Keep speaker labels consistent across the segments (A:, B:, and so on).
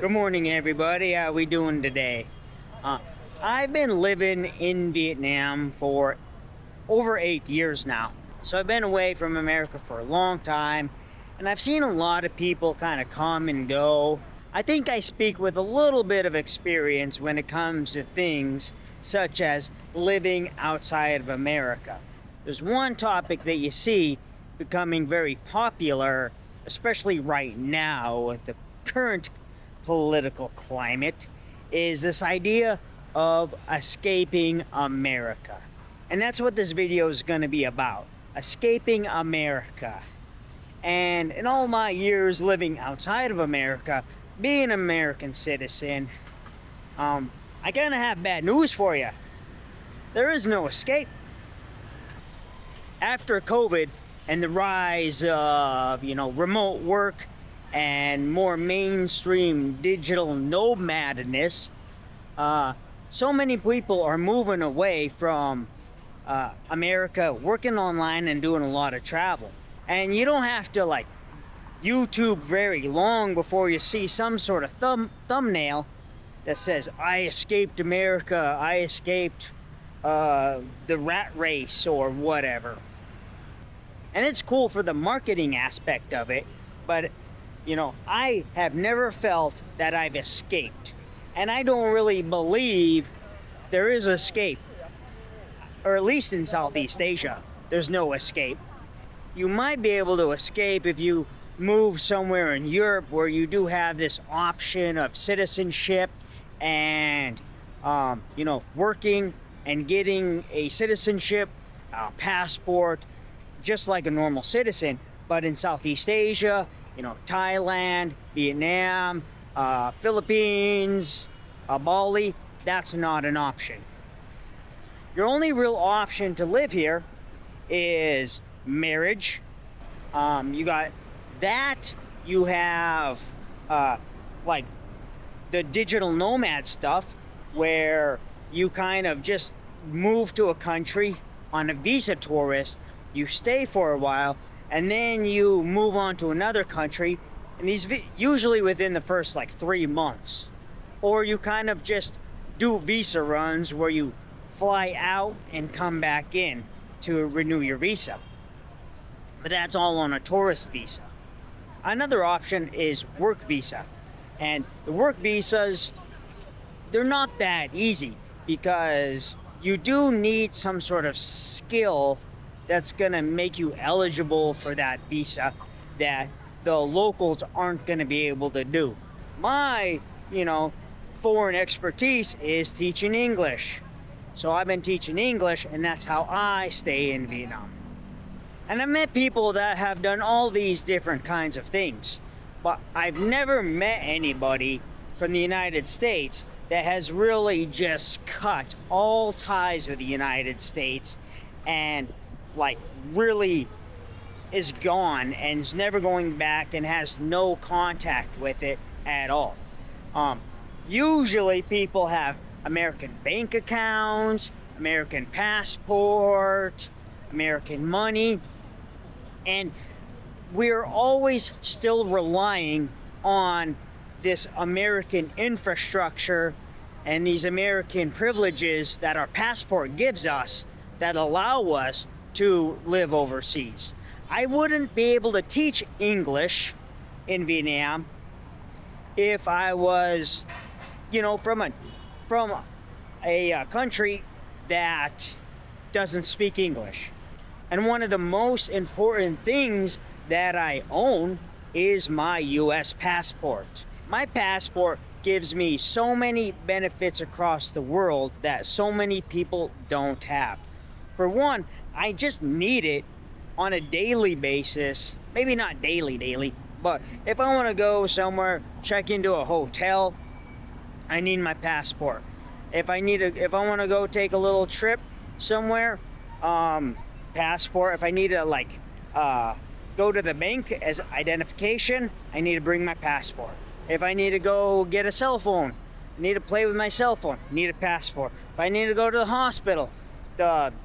A: Good morning, everybody. How we doing today? I've been living in Vietnam for over 8 years now. So I've been away from America for a long time, and I've seen a lot of people kind of come and go. I think I speak with a little bit of experience when it comes to things such as living outside of America. There's one topic that you see becoming very popular, especially right now with the current political climate, is this idea of escaping America. And that's what this video is going to be about. Escaping America. And in all my years living outside of America, being an American citizen, I kind of have bad news for you. There is no escape. After COVID and the rise of, remote work and more mainstream digital nomadness, so many people are moving away from America, working online and doing a lot of travel. And you don't have to YouTube very long before you see some sort of thumbnail that says, "I escaped America, I escaped the rat race," or whatever. And it's cool for the marketing aspect of it, but I have never felt that I've escaped. And I don't really believe there is escape. Or at least in Southeast Asia, there's no escape. You might be able to escape if you move somewhere in Europe where you do have this option of citizenship and, working and getting a citizenship, passport, just like a normal citizen. But in Southeast Asia, Thailand, Vietnam, Philippines, Bali, that's not an option. Your only real option to live here is marriage. You got that. You have the digital nomad stuff, where you kind of just move to a country on a visa tourist. You stay for a while, and then you move on to another country, and these usually within the first 3 months. Or you kind of just do visa runs where you fly out and come back in to renew your visa. But that's all on a tourist visa. Another option is work visa. And the work visas, they're not that easy, because you do need some sort of skill that's going to make you eligible for that visa that the locals aren't going to be able to do. My, foreign expertise is teaching English. So I've been teaching English, and that's how I stay in Vietnam. And I've met people that have done all these different kinds of things, but I've never met anybody from the United States that has really just cut all ties with the United States and really is gone and is never going back and has no contact with it at all. Usually people have American bank accounts, American passport, American money, and we're always still relying on this American infrastructure and these American privileges that our passport gives us that allow us to live overseas. I wouldn't be able to teach English in Vietnam if I was, from a country that doesn't speak English. And one of the most important things that I own is my US passport. My passport gives me so many benefits across the world that so many people don't have. For one, I just need it on a daily basis. Maybe not daily, but if I want to go somewhere, check into a hotel, I need my passport. If I want to go take a little trip somewhere, passport. If I need to go to the bank as identification, I need to bring my passport. If I need to go get a cell phone, I need to play with my cell phone, I need a passport. If I need to go to the hospital,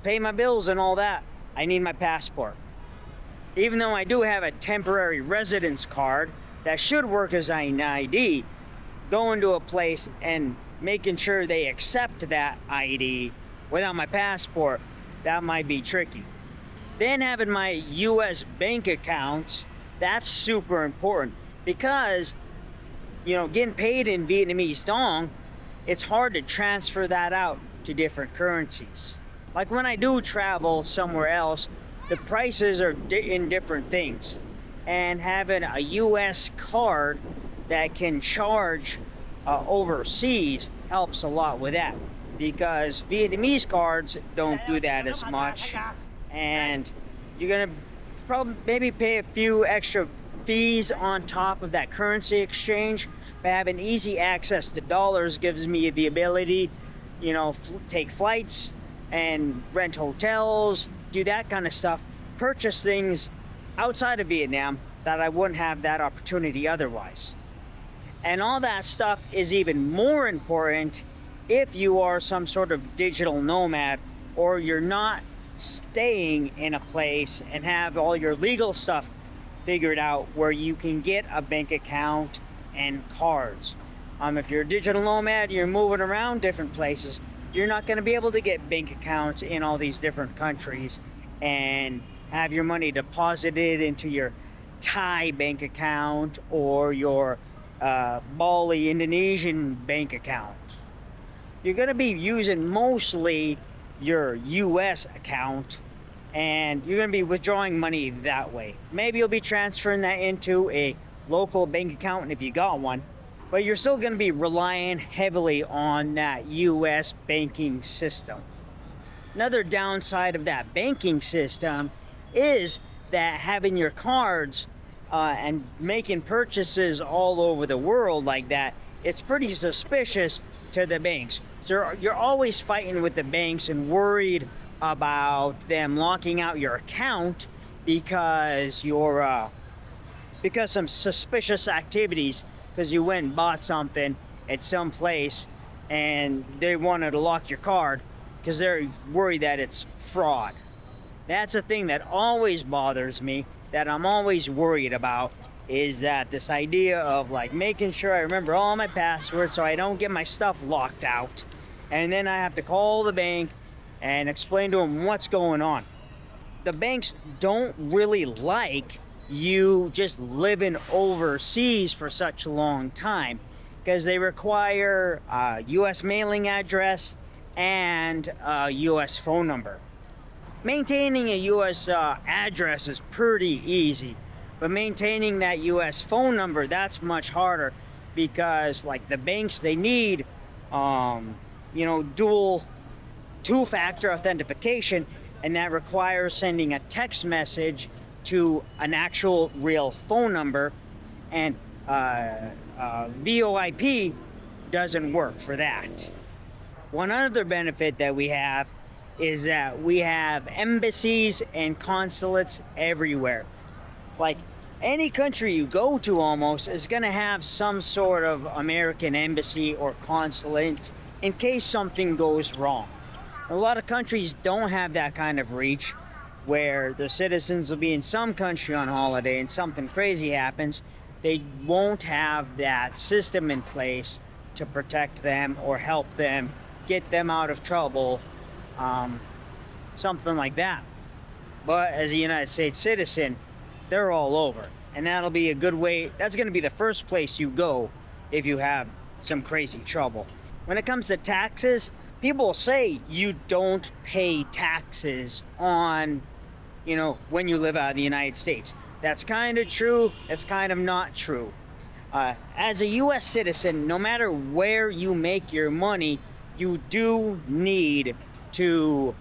A: pay my bills and all that, I need my passport. Even though I do have a temporary residence card that should work as an ID, going to a place and making sure they accept that ID without my passport, that might be tricky. Then having my US bank accounts, that's super important because, getting paid in Vietnamese dong, it's hard to transfer that out to different currencies. Like when I do travel somewhere else, the prices are in different things. And having a US card that can charge overseas helps a lot with that, because Vietnamese cards don't do that as much, and you're gonna probably maybe pay a few extra fees on top of that currency exchange. But having easy access to dollars gives me the ability, take flights and rent hotels, do that kind of stuff, purchase things outside of Vietnam that I wouldn't have that opportunity otherwise. And all that stuff is even more important if you are some sort of digital nomad, or you're not staying in a place and have all your legal stuff figured out where you can get a bank account and cards. If you're a digital nomad, you're moving around different places, you're not going to be able to get bank accounts in all these different countries and have your money deposited into your Thai bank account or your Bali Indonesian bank account. You're going to be using mostly your US account, and you're going to be withdrawing money that way. Maybe you'll be transferring that into a local bank account if you got one, but you're still going to be relying heavily on that US banking system. Another downside of that banking system is that having your cards and making purchases all over the world like that, it's pretty suspicious to the banks. So you're always fighting with the banks and worried about them locking out your account because because some suspicious activities, because you went and bought something at some place and they wanted to lock your card because they're worried that it's fraud. That's a thing that always bothers me, that I'm always worried about, is that this idea of like making sure I remember all my passwords so I don't get my stuff locked out, and then I have to call the bank and explain to them what's going on. The banks don't really like you just living overseas for such a long time, because they require a US mailing address and a US phone number. Maintaining a US address is pretty easy, but maintaining that US phone number, that's much harder, because like the banks, they need dual two-factor authentication, and that requires sending a text message to an actual real phone number, and VoIP doesn't work for that. One other benefit that we have is that we have embassies and consulates everywhere. Like any country you go to almost is going to have some sort of American embassy or consulate in case something goes wrong. A lot of countries don't have that kind of reach, where their citizens will be in some country on holiday and something crazy happens. They won't have that system in place to protect them or help them, get them out of trouble, something like that. But as a United States citizen, they're all over, and that'll be a good way. That's going to be the first place you go if you have some crazy trouble. When it comes to taxes, people say you don't pay taxes on, when you live out of the United States. That's kind of true. It's kind of not true. As a U.S. citizen, no matter where you make your money, you do need to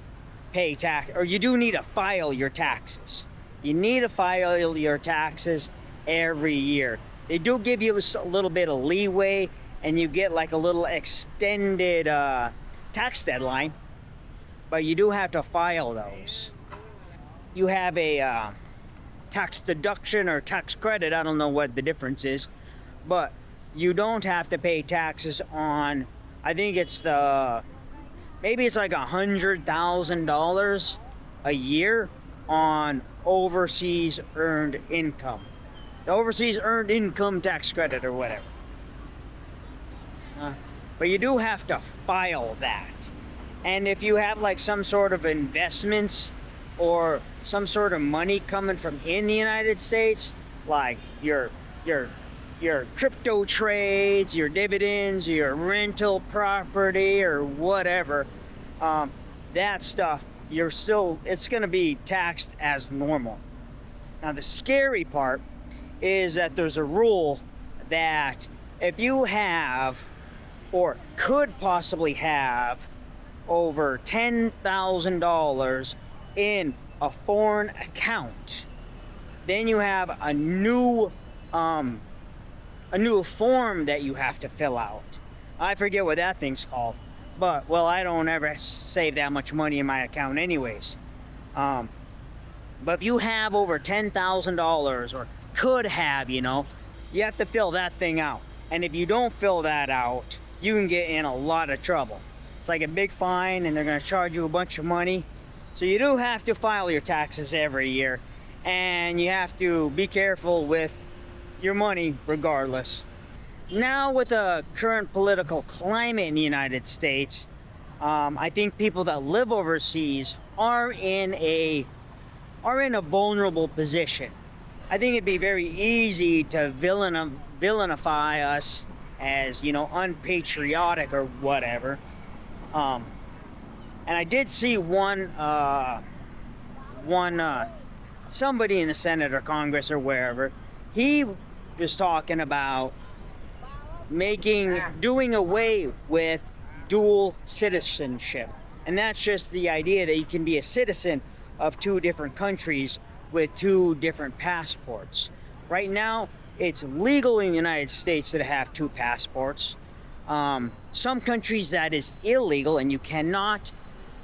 A: pay tax, or you do need to file your taxes. You need to file your taxes every year. They do give you a little bit of leeway, and you get like a little extended tax deadline, but you do have to file those. You have a tax deduction or tax credit, I don't know what the difference is, but you don't have to pay taxes on, I think it's maybe it's like $100,000 a year on overseas earned income. The overseas earned income tax credit or whatever. But you do have to file that. And if you have like some sort of investments or some sort of money coming from in the United States, like your crypto trades, your dividends, your rental property, or whatever, that stuff, it's going to be taxed as normal. Now the scary part is that there's a rule that if you have or could possibly have over $10,000 in a foreign account, then you have a new form that you have to fill out. I forget what that thing's called, but well, I don't ever save that much money in my account anyways. But if you have over $10,000 or could have, you have to fill that thing out. And if you don't fill that out, you can get in a lot of trouble. It's like a big fine, and they're going to charge you a bunch of money. So you do have to file your taxes every year, and you have to be careful with your money regardless. Now with the current political climate in the United States, I think people that live overseas are in a vulnerable position. I think it'd be very easy to villainify us as, unpatriotic or whatever. And I did see somebody in the Senate or Congress or wherever, he was talking about doing away with dual citizenship. And that's just the idea that you can be a citizen of two different countries with two different passports. Right now, it's legal in the United States to have two passports. Some countries that is illegal, and you cannot.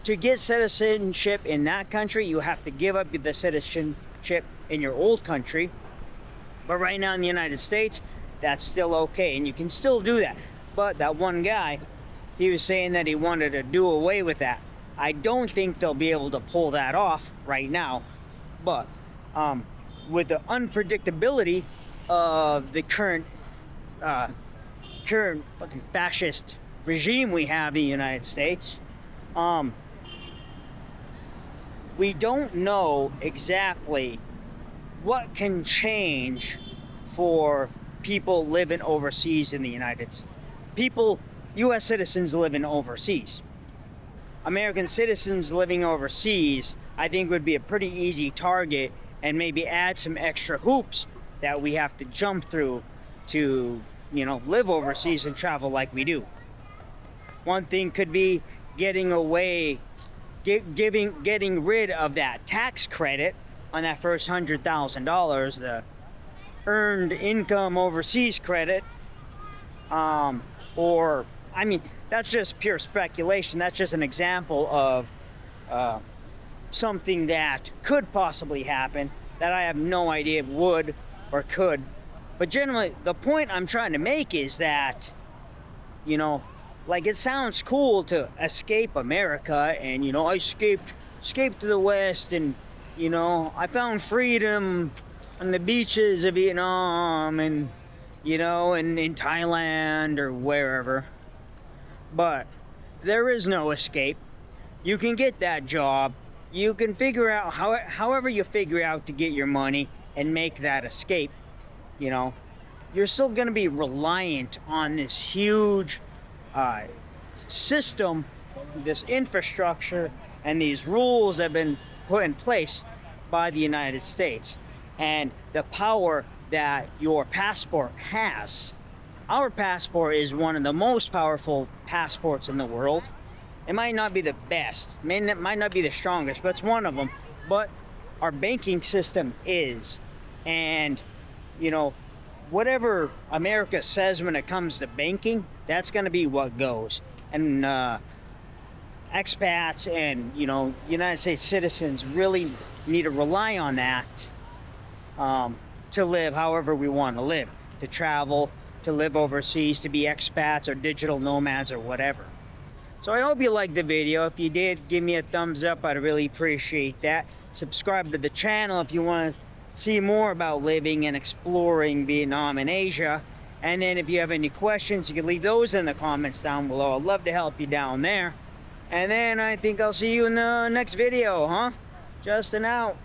A: To get citizenship in that country, you have to give up the citizenship in your old country. But right now in the United States, that's still okay, and you can still do that. But that one guy, he was saying that he wanted to do away with that. I don't think they'll be able to pull that off right now. But with the unpredictability of the current fucking fascist regime we have in the United States, we don't know exactly what can change for people living overseas in the United States. U.S. citizens living overseas. American citizens living overseas, I think, would be a pretty easy target, and maybe add some extra hoops that we have to jump through to, live overseas and travel like we do. One thing could be getting rid of that tax credit on that first $100,000, the earned income overseas credit, that's just pure speculation. That's just an example of something that could possibly happen that I have no idea would or could. But generally, the point I'm trying to make is that, it sounds cool to escape America, and, I escaped to the West, and, I found freedom on the beaches of Vietnam, and, in Thailand or wherever. But there is no escape. You can get that job. You can figure out however you figure out to get your money and make that escape. You're still going to be reliant on this huge system, this infrastructure, and these rules that have been put in place by the United States, and the power that your passport has. Our passport is one of the most powerful passports in the world. It might not be the best, it might not be the strongest, but it's one of them. But our banking system is. And, whatever America says when it comes to banking, that's going to be what goes. And expats and, United States citizens really need to rely on that to live however we want to live, to travel, to live overseas, to be expats or digital nomads or whatever. So I hope you liked the video. If you did, give me a thumbs up. I'd really appreciate that. Subscribe to the channel if you want to see more about living and exploring Vietnam and Asia. And then if you have any questions, you can leave those in the comments down below. I'd love to help you down there. And then I think I'll see you in the next video, huh? Justin out.